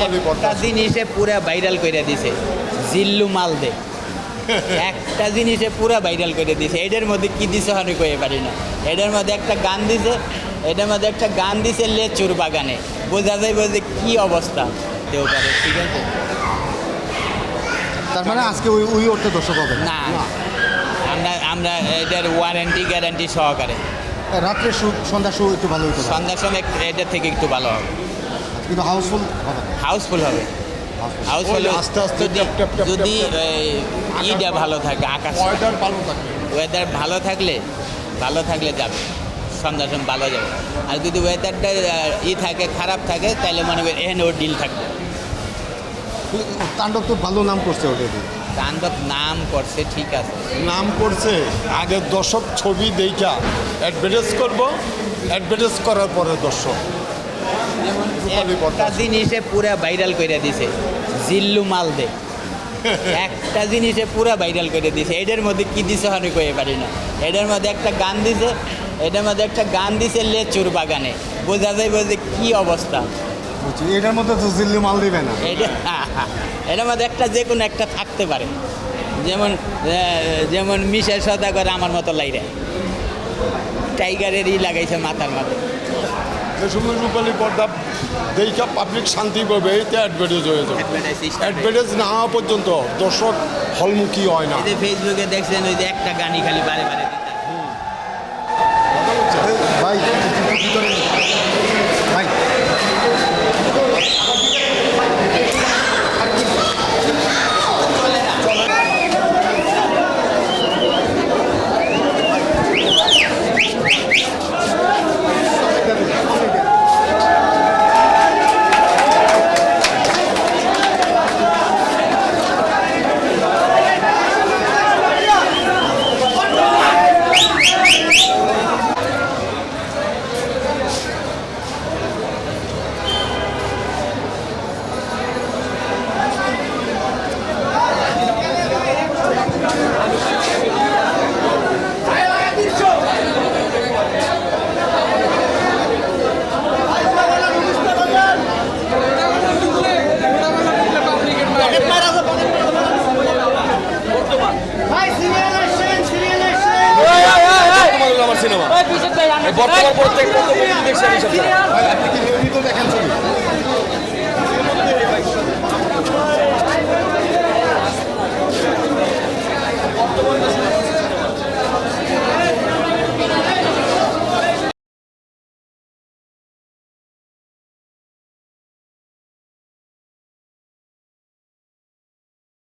একটা জিনিসে পুরা ভাইরাল করে দিছে, জিল্লু মালদে একটা জিনিসে পুরা ভাইরাল করে দিছে। এটার মধ্যে কি দিছে আমি কয়ে পারি না। এটার মধ্যে একটা গান দিছে, এটার মধ্যে একটা গান দিছে লেচুর বাগানে, বোঝা যায় যে কি অবস্থা হতেও পারে। ঠিক আছে, তার মানে আজকে ওই অর্থে দর্শক হবে না আমরা আমরা এটার ওয়ারেন্টি গ্যারান্টি সহকারে রাত্রে সন্ধ্যার শো একটু ভালো হতো, সন্ধ্যার সময় এটার থেকে একটু ভালো হবে, কিন্তু হাউসফুল হবে, হাউসফুল হবে। হাউসফুল আস্তে আস্তে যদি ইটা ভালো থাকে, আকাশ ওয়েদার ভালো থাকলে যাবে, সন্ধ্যার সময় ভালো যাবে। আর যদি ওয়েদারটা থাকে, খারাপ থাকে, তাহলে মনে করি এখানে ওর ডিল থাকবে। তাণ্ডব তো ভালো নাম করছে ওটা দিয়ে। তাণ্ডব নাম করছে, ঠিক আছে, নাম করছে। আগে দর্শক ছবি দেখা অ্যাডভার্টাইজ করব, অ্যাডভার্টাইজ করার পরে দর্শক একটা জিনিসে পুরা ভাইরাল করে দিছে, জিল্লু মালদে একটা জিনিসে পুরা ভাইরাল করে দিছে। এটার মধ্যে কি দিছে আমি কয়ে পারি না। এটার মধ্যে একটা গান দিছে, এটার মধ্যে একটা গান দিছে লেচুর বাগানে, বোঝা যায় যে কি অবস্থা। বুঝছি, এটার মধ্যে তো জিল্লু মাল দিবে না। এটার মধ্যে একটা যে কোনো একটা থাকতে পারে, যেমন মিশেল সদাগর আমার মতো লাইরে টাইগারেরই লাগাইছে মাথার মাথায়। যে সময় রূপালী পর্দা দেখা পাবলিক শান্তি পাবে, এইটা অ্যাডভার্টাইজ হয়ে যাবে। অ্যাডভার্টাইজ না হওয়া পর্যন্ত দর্শক হলমুখী হয় না। এই যে ফেসবুকে দেখছেন ওই যে একটা গানই খালি বারে বারে দিতে। ভাই ভাই আমার সিনেমা বর্তমান প্রত্যেক দেখছেন। আপনি কি নিয়মিত দেখেন ছবি?